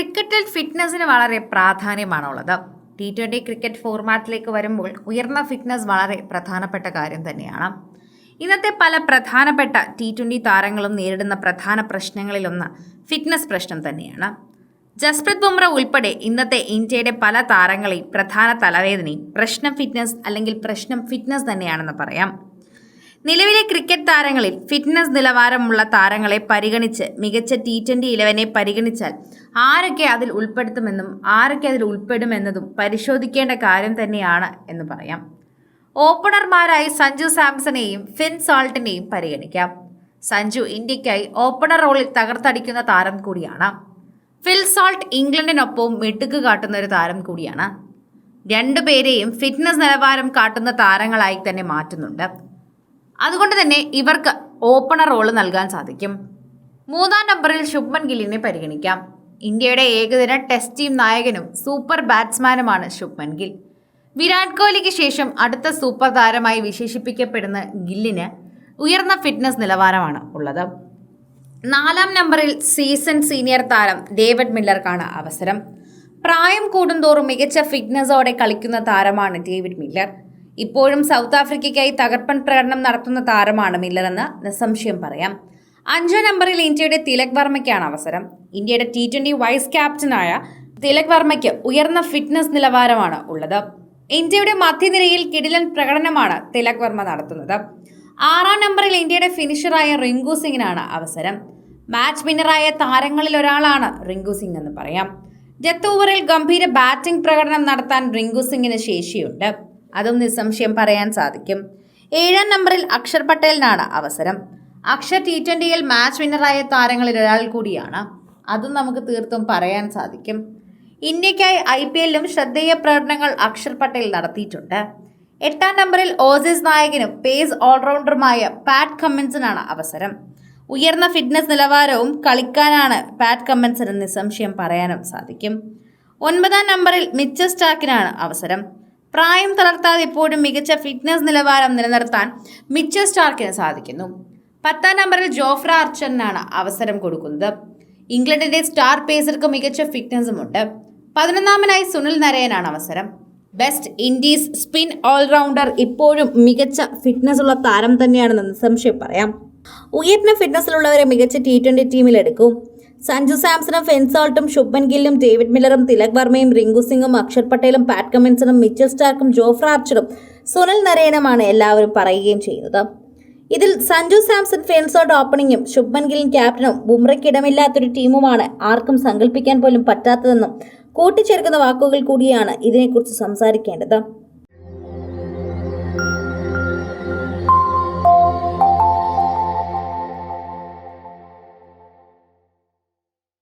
ക്രിക്കറ്റിൽ ഫിറ്റ്നസിന് വളരെ പ്രാധാന്യമാണുള്ളത്. T20 cricket ഫോർമാറ്റിലേക്ക് വരുമ്പോൾ ഉയർന്ന ഫിറ്റ്നസ് വളരെ പ്രധാനപ്പെട്ട കാര്യം തന്നെയാണ്. ഇന്നത്തെ പല പ്രധാനപ്പെട്ട T20 താരങ്ങളും നേരിടുന്ന പ്രധാന പ്രശ്നങ്ങളിലൊന്ന് ഫിറ്റ്നസ് പ്രശ്നം തന്നെയാണ്. ജസ്പ്രീത് ബുംറ ഉൾപ്പെടെ ഇന്നത്തെ ഇന്ത്യയുടെ പല താരങ്ങളെയും പ്രധാന തലവേദനയും പ്രശ്നം ഫിറ്റ്നസ് തന്നെയാണെന്ന് പറയാം. നിലവിലെ ക്രിക്കറ്റ് താരങ്ങളിൽ ഫിറ്റ്നസ് നിലവാരമുള്ള താരങ്ങളെ പരിഗണിച്ച് മികച്ച T20 പരിഗണിച്ചാൽ ആരൊക്കെ അതിൽ ഉൾപ്പെടുമെന്നതും പരിശോധിക്കേണ്ട കാര്യം തന്നെയാണ് എന്ന് പറയാം. ഓപ്പണർമാരായി സഞ്ജു സാംസണെയും ഫിൻ സാൾട്ടിനെയും പരിഗണിക്കാം. സഞ്ജു ഇന്ത്യക്കായി ഓപ്പണർ റോളിൽ തകർത്തടിക്കുന്ന താരം കൂടിയാണ്. ഫിൽ സാൾട്ട് ഇംഗ്ലണ്ടിനൊപ്പവും മിടുക്ക് കാട്ടുന്ന ഒരു താരം കൂടിയാണ്. രണ്ടുപേരെയും ഫിറ്റ്നസ് നിലവാരം കാട്ടുന്ന താരങ്ങളായി തന്നെ മാറ്റുന്നുണ്ട്. അതുകൊണ്ട് തന്നെ ഇവർക്ക് ഓപ്പണർ റോള് നൽകാൻ സാധിക്കും. 3-ാം നമ്പറിൽ ശുഭ്മൻ ഗില്ലിനെ പരിഗണിക്കാം. ഇന്ത്യയുടെ ഏകദിന ടെസ്റ്റ് ടീം നായകനും സൂപ്പർ ബാറ്റ്സ്മാനുമാണ് ശുഭ്മൻ ഗിൽ. വിരാട് കോഹ്ലിക്ക് ശേഷം അടുത്ത സൂപ്പർ താരമായി വിശേഷിപ്പിക്കപ്പെടുന്ന ഗില്ലിന് ഉയർന്ന ഫിറ്റ്നസ് നിലവാരമാണ് ഉള്ളത്. 4-ാം നമ്പറിൽ സീനിയർ താരം ഡേവിഡ് മില്ലർക്കാണ് അവസരം. പ്രായം കൂടുന്തോറും മികച്ച ഫിറ്റ്നസോടെ കളിക്കുന്ന താരമാണ് ഡേവിഡ് മില്ലർ. ഇപ്പോഴും സൗത്ത് ആഫ്രിക്കയ്ക്കായി തകർപ്പൻ പ്രകടനം നടത്തുന്ന താരമാണ് മില്ലർ എന്ന് നിസ്സംശയം പറയാം. 5-ാം നമ്പറിൽ ഇന്ത്യയുടെ തിലക് വർമ്മയ്ക്കാണ് അവസരം. ഇന്ത്യയുടെ T20 വൈസ് ക്യാപ്റ്റനായ തിലക് വർമ്മയ്ക്ക് ഉയർന്ന ഫിറ്റ്നസ് നിലവാരമാണ് ഉള്ളത്. ഇന്ത്യയുടെ മധ്യനിരയിൽ കിടിലൻ പ്രകടനമാണ് തിലക് വർമ്മ നടത്തുന്നത്. 6-ാം നമ്പറിൽ ഇന്ത്യയുടെ ഫിനിഷറായ റിങ്കു സിംഗിനാണ് അവസരം. മാച്ച് വിന്നറായ താരങ്ങളിൽ ഒരാളാണ് റിങ്കു സിംഗ് എന്ന് പറയാം. ഡെത്ത് ഓവറിൽ ഗംഭീര ബാറ്റിംഗ് പ്രകടനം നടത്താൻ റിങ്കു സിംഗിന് ശേഷിയുണ്ട്. അതും നിസ്സംശയം പറയാൻ സാധിക്കും. 7-ാം നമ്പറിൽ അക്ഷർ പട്ടേലിനാണ് അവസരം. അക്ഷർ T20 മാച്ച് വിന്നറായ താരങ്ങളിൽ ഒരാൾ കൂടിയാണ്. അതും നമുക്ക് തീർത്തും പറയാൻ സാധിക്കും. ഇന്ത്യക്കായി IPL ശ്രദ്ധേയ പ്രകടനങ്ങൾ അക്ഷർ പട്ടേൽ നടത്തിയിട്ടുണ്ട്. 8-ാം നമ്പറിൽ ഓസീസ് നായകനും പേസ് ഓൾറൗണ്ടറുമായ പാറ്റ് കമ്മിൻസിനാണ് അവസരം. ഉയർന്ന ഫിറ്റ്നസ് നിലവാരവും കളിക്കാനാണ് പാറ്റ് കമ്മിൻസിന് നിസ്സംശയം പറയാനും സാധിക്കും. 9-ാം നമ്പറിൽ മിച്ചൽ സ്റ്റാർക്കിനാണ് അവസരം. പ്രായം തളർത്താതെ ഇപ്പോഴും മികച്ച ഫിറ്റ്നസ് നിലവാരം നിലനിർത്താൻ മിച്ചൽ സ്റ്റാർക്കിന് സാധിക്കുന്നു. 10-ാം നമ്പറിൽ ജോഫ്ര ആർച്ചറിനാണ് അവസരം കൊടുക്കുന്നത്. ഇംഗ്ലണ്ടിന്റെ സ്റ്റാർ പേസർക്ക് മികച്ച ഫിറ്റ്നസുമുണ്ട്. 11-ാമനായി സുനിൽ നരയനാണ് അവസരം. വെസ്റ്റ് ഇൻഡീസ് സ്പിൻ ഓൾറൗണ്ടർ ഇപ്പോഴും മികച്ച ഫിറ്റ്നസ് ഉള്ള താരം തന്നെയാണെന്ന് നിസ്സംശയം പറയാം. ഉയർന്ന ഫിറ്റ്നസിലുള്ളവരെ മികച്ച T20 ടീമിലെടുക്കും. സഞ്ജു സാംസണും ഫിൻ സാൾട്ടും ശുഭ്മൻ ഗില്ലും ഡേവിഡ് മില്ലറും തിലക് വർമ്മയും റിങ്കു സിംഗും അക്ഷർ പട്ടേലും പാറ്റ് കമ്മിൻസും മിച്ചൽ സ്റ്റാർക്കും ജോഫ്ര ആർച്ചറും സുനിൽ നരയനുമാണ് എല്ലാവരും പറയുകയും ചെയ്യുന്നത്. ഇതിൽ സഞ്ജു സാംസൺ ഫിൻ സാൾട്ട് ഓപ്പണിംഗും ശുഭ്മൻ ഗില്ലും ക്യാപ്റ്റനും ബുംറയ്ക്കിടമില്ലാത്തൊരു ടീമുമാണ് ആർക്കും സങ്കല്പിക്കാൻ പോലും പറ്റാത്തതെന്നും കൂട്ടിച്ചേർക്കുന്ന വാക്കുകൾ കൂടിയാണ് ഇതിനെക്കുറിച്ച് സംസാരിക്കേണ്ടത്.